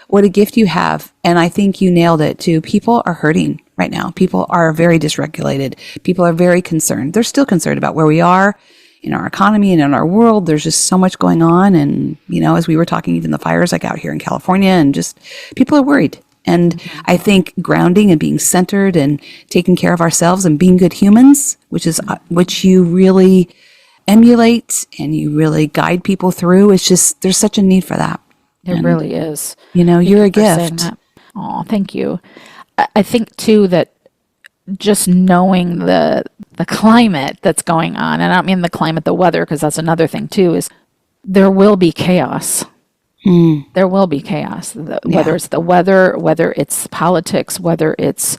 What a gift you have. And I think you nailed it too. People are hurting right now. People are very dysregulated. People are very concerned. They're still concerned about where we are in our economy and in our world. There's just so much going on. And, as we were talking, even the fires like out here in California, and just people are worried. And I think grounding and being centered and taking care of ourselves and being good humans, which you really emulate and you really guide people through, it's just, there's such a need for that. There really is. You're a gift. Oh, thank you. I think too that just knowing the climate that's going on, and I don't mean the climate, the weather, because that's another thing too, is there will be chaos. There will be chaos, whether it's the weather, whether it's politics, whether it's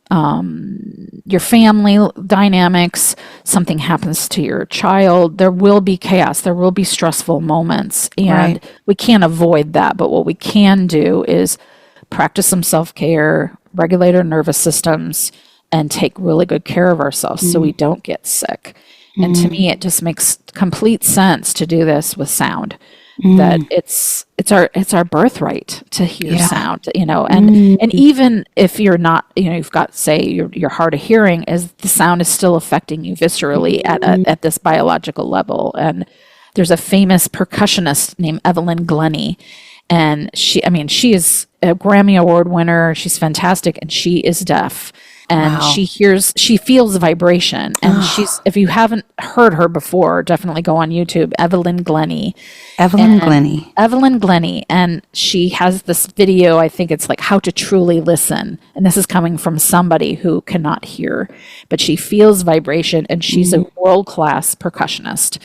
your family dynamics, something happens to your child, there will be chaos, there will be stressful moments, and we can't avoid that. But what we can do is practice some self-care, regulate our nervous systems, and take really good care of ourselves so we don't get sick. And to me, it just makes complete sense to do this with sound. that it's our birthright to hear Yeah. sound, and even if you're not, you've got, say, your hard of hearing, is the sound is still affecting you viscerally at this biological level. And there's a famous percussionist named Evelyn Glennie, and she is a Grammy Award winner. She's fantastic, and she is deaf. And Wow. she feels vibration. And if you haven't heard her before, definitely go on YouTube, Evelyn Glennie. Evelyn Glennie. And she has this video, I think it's like how to truly listen. And this is coming from somebody who cannot hear, but she feels vibration, and she's a world-class percussionist.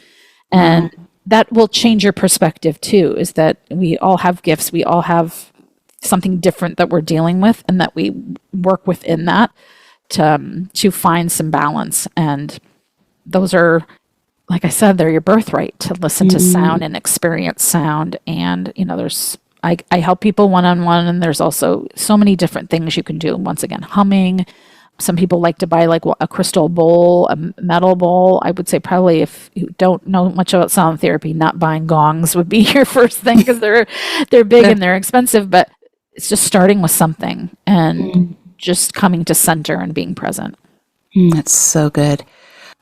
And that will change your perspective too, is that we all have gifts. We all have something different that we're dealing with, and that we work within that to find some balance. And those are, like I said, they're your birthright, to listen to sound and experience sound. And I help people one-on-one, and there's also so many different things you can do. Once again, humming. Some people like to buy like a crystal bowl, a metal bowl. I would say probably, if you don't know much about sound therapy, not buying gongs would be your first thing, because they're big and they're expensive. But it's just starting with something and just coming to center and being present. That's so good.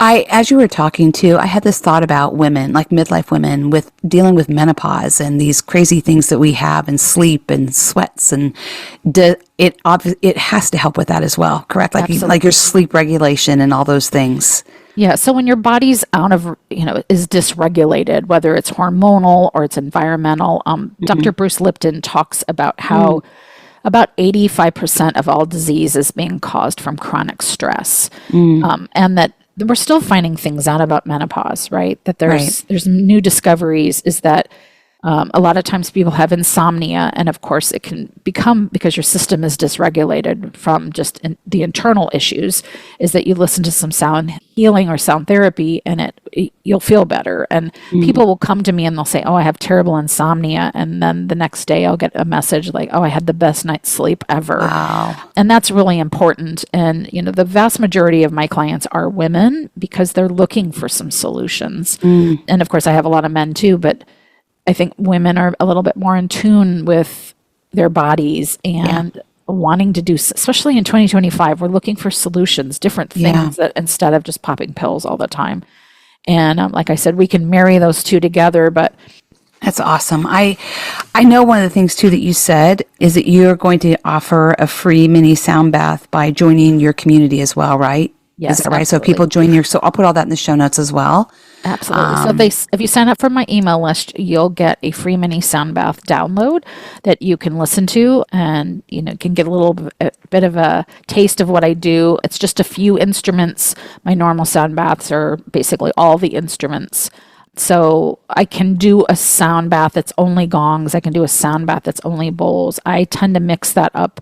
As you were talking I had this thought about women, like midlife women, with dealing with menopause and these crazy things that we have, and sleep and sweats, and it has to help with that as well, correct? Like your sleep regulation and all those things. Yeah. So when your body's out of, is dysregulated, whether it's hormonal or it's environmental, Dr. Bruce Lipton talks about how about 85% of all disease is being caused from chronic stress, and that we're still finding things out about menopause, right? That there's new discoveries, is that a lot of times people have insomnia, and of course it can become because your system is dysregulated from just the internal issues, is that you listen to some sound healing or sound therapy, and you'll feel better. And people will come to me and they'll say, oh, I have terrible insomnia. And then the next day I'll get a message like, oh, I had the best night's sleep ever. Wow. And that's really important. And, the vast majority of my clients are women, because they're looking for some solutions. And of course I have a lot of men too, but I think women are a little bit more in tune with their bodies and wanting to do, especially in 2025, we're looking for solutions, different things, that instead of just popping pills all the time. And like I said, we can marry those two together. But that's awesome. I know one of the things too that you said is that you're going to offer a free mini sound bath by joining your community as well, right? Yes, is that right? absolutely. So people join so I'll put all that in the show notes as well. Absolutely. So if you sign up for my email list, you'll get a free mini sound bath download that you can listen to, and can get a bit of a taste of what I do. It's just a few instruments. My normal sound baths are basically all the instruments. So I can do a sound bath that's only gongs. I can do a sound bath that's only bowls. I tend to mix that up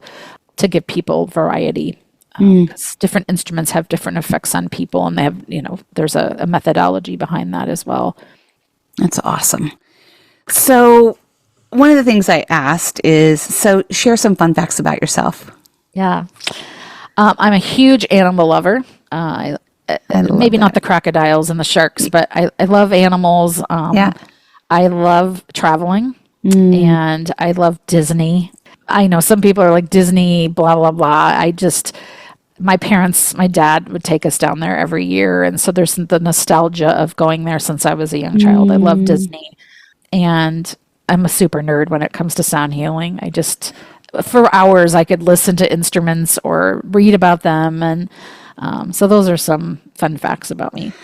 to give people variety. 'Cause different instruments have different effects on people, and they have, there's a methodology behind that as well. That's awesome. So one of the things I asked is, share some fun facts about yourself. Yeah. I'm a huge animal lover. Maybe not the crocodiles and the sharks, but I love animals. I love traveling, and I love Disney. I know some people are like, Disney, blah, blah, blah. My dad would take us down there every year. And so there's the nostalgia of going there since I was a young child. I love Disney. And I'm a super nerd when it comes to sound healing. For hours, I could listen to instruments or read about them. And so those are some fun facts about me.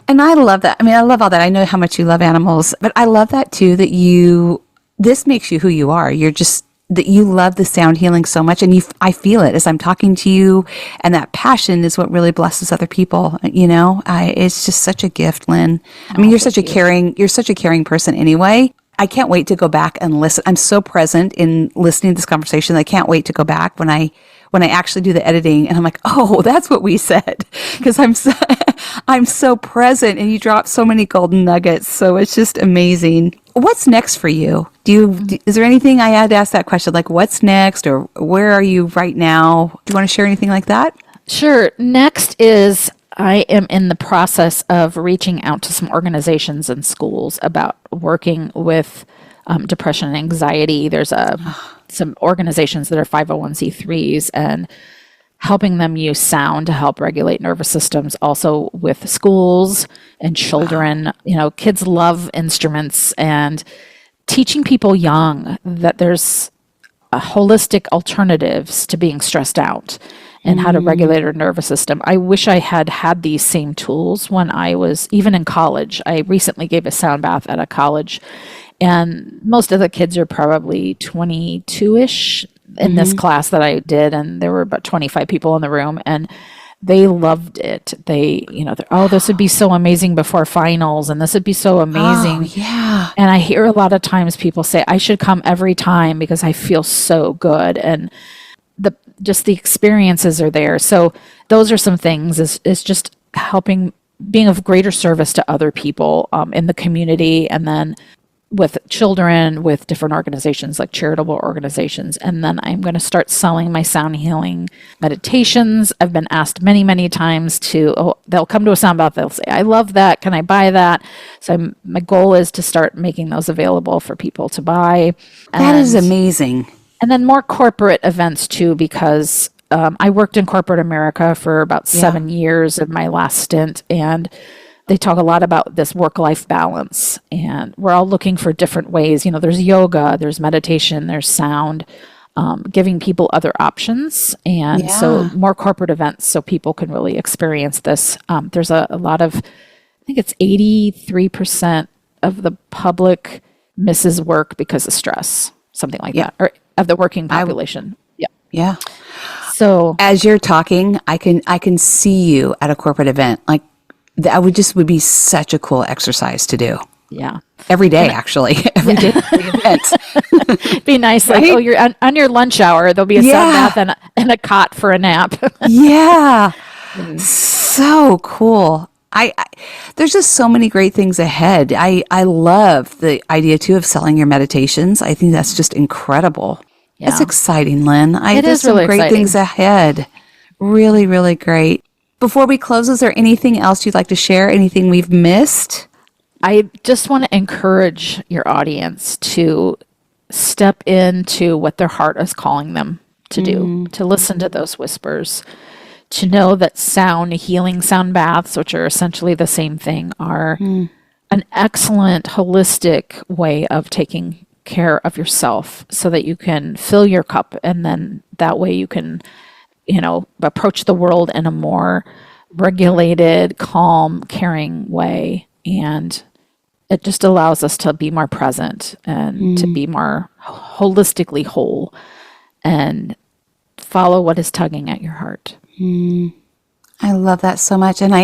And I love that. I love all that. I know how much you love animals, but I love that too, that this makes you who you are. You're just, that you love the sound healing so much, and I feel it as I'm talking to you, and that passion is what really blesses other people. It's just such a gift, Lynne. You're such a caring person anyway. I can't wait to go back and listen. I'm so present in listening to this conversation. I can't wait to go back when I actually do the editing, and I'm like, oh, that's what we said, because I'm so present, and you drop so many golden nuggets. So it's just amazing. What's next for you? Is there anything, I had to ask that question, like what's next, or where are you right now? Do you want to share anything like that? Sure. Next is I am in the process of reaching out to some organizations and schools about working with depression and anxiety. There's some organizations that are 501c3s and helping them use sound to help regulate nervous systems, also with schools and children. You know, kids love instruments, and teaching people young that there's holistic alternatives to being stressed out and how to regulate our nervous system. I wish I had had these same tools when I was even in college. I recently gave a sound bath at a college, and most of the kids are probably 22-ish in this class that I did, and there were about 25 people in the room, and they loved it. They, this would be so amazing before finals, and this would be so amazing. Oh, yeah. And I hear a lot of times people say, I should come every time because I feel so good. And just the experiences are there. So those are some things is just helping, being of greater service to other people in the community, and then with children, with different organizations like charitable organizations. And then I'm going to start selling my sound healing meditations. I've been asked many, many times they'll come to a sound bath. They'll say, I love that. Can I buy that? So my goal is to start making those available for people to buy. That is amazing. And then more corporate events too, because I worked in corporate America for about 7 years in my last stint, and they talk a lot about this work-life balance, and we're all looking for different ways. There's yoga, there's meditation, there's sound, giving people other options. And so more corporate events so people can really experience this. There's a lot of, I think it's 83% of the public misses work because of stress, something like that, or of the working population. Yeah. So as you're talking, I can see you at a corporate event. Like that would be such a cool exercise to do. Yeah. Every day, actually. Every day at the event. It'd be nice. Right? Like, you're on your lunch hour, there'll be a sound bath and a cot for a nap. Yeah. So cool. I there's just so many great things ahead. I love the idea too of selling your meditations. I think that's just incredible. Yeah. It's exciting, Lynn. There's some really great exciting things ahead. Really, really great. Before we close, is there anything else you'd like to share? Anything we've missed? I just want to encourage your audience to step into what their heart is calling them to do, to listen to those whispers, to know that healing sound baths, which are essentially the same thing, are an excellent holistic way of taking care of yourself so that you can fill your cup, and then that way you can approach the world in a more regulated, calm, caring way. And it just allows us to be more present and to be more holistically whole and follow what is tugging at your heart. I love that so much. And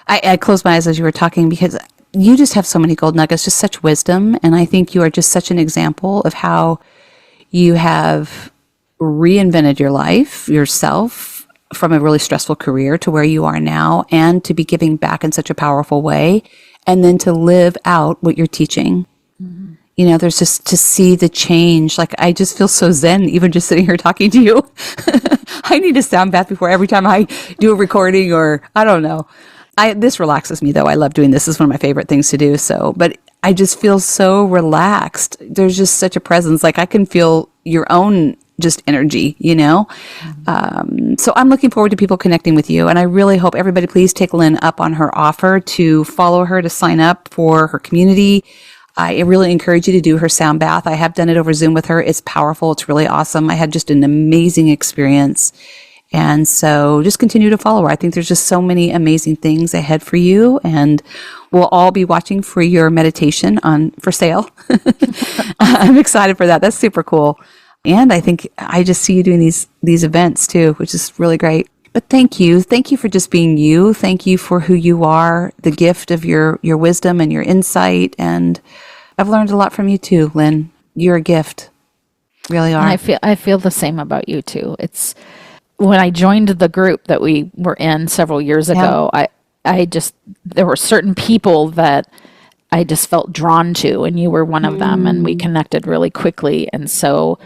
I closed my eyes as you were talking because you just have so many gold nuggets, just such wisdom. And I think you are just such an example of how you have reinvented your life, yourself, from a really stressful career to where you are now, and to be giving back in such a powerful way, and then to live out what you're teaching. There's just to see the change. Like, I just feel so zen, even just sitting here talking to you. I need a sound bath before every time I do a recording, or I don't know. This relaxes me though. I love doing this. This is one of my favorite things to do. So, but I just feel so relaxed. There's just such a presence. Like, I can feel your own just energy, So I'm looking forward to people connecting with you. And I really hope everybody please take Lynne up on her offer to follow her, to sign up for her community. I really encourage you to do her sound bath. I have done it over Zoom with her. It's powerful. It's really awesome. I had just an amazing experience. And so just continue to follow her. I think there's just so many amazing things ahead for you. And we'll all be watching for your meditation for sale. I'm excited for that. That's super cool. And I think I just see you doing these events too, which is really great. But thank you. Thank you for just being you. Thank you for who you are, the gift of your wisdom and your insight. And I've learned a lot from you too, Lynne. You're a gift. Really are. And I feel the same about you too. It's when I joined the group that we were in several years ago, there were certain people that I just felt drawn to, and you were one of them, and we connected really quickly. And so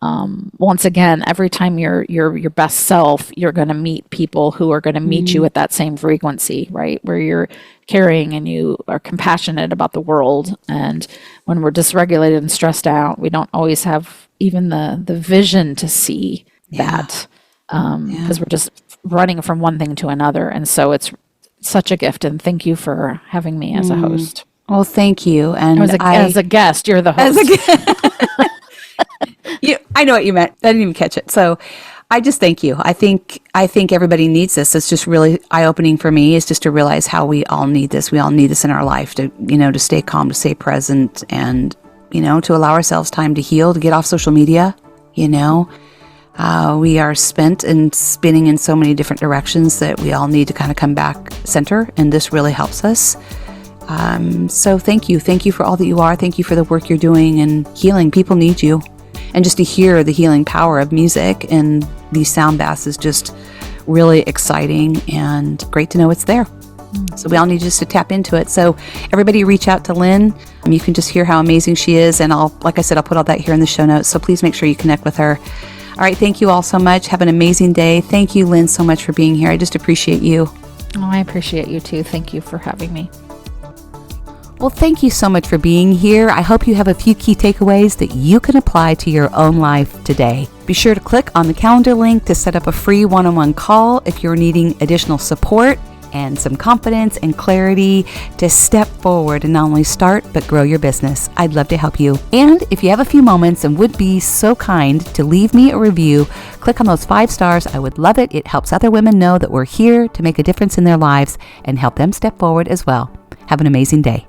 once again, every time you're your best self, you're going to meet people who are going to meet you at that same frequency, right? Where you're caring and you are compassionate about the world. And when we're dysregulated and stressed out, we don't always have even the vision to see that, because we're just running from one thing to another. And so it's such a gift. And thank you for having me as a host. Well, thank you. And as a guest, you're the host. I know what you meant. I didn't even catch it. So I just thank you. I think everybody needs this. It's just really eye-opening for me, is just to realize how we all need this. We all need this in our life to, to stay calm, to stay present, and, to allow ourselves time to heal, to get off social media. We are spent and spinning in so many different directions that we all need to kind of come back center, and this really helps us. So thank you. Thank you for all that you are. Thank you for the work you're doing and healing. People need you. And just to hear the healing power of music and these sound baths is just really exciting and great to know it's there. So we all need just to tap into it. So everybody reach out to Lynne. You can just hear how amazing she is. And like I said, I'll put all that here in the show notes. So please make sure you connect with her. All right. Thank you all so much. Have an amazing day. Thank you, Lynne, so much for being here. I just appreciate you. Oh, I appreciate you too. Thank you for having me. Well, thank you so much for being here. I hope you have a few key takeaways that you can apply to your own life today. Be sure to click on the calendar link to set up a free one-on-one call if you're needing additional support and some confidence and clarity to step forward and not only start, but grow your business. I'd love to help you. And if you have a few moments and would be so kind to leave me a review, click on those 5 stars. I would love it. It helps other women know that we're here to make a difference in their lives and help them step forward as well. Have an amazing day.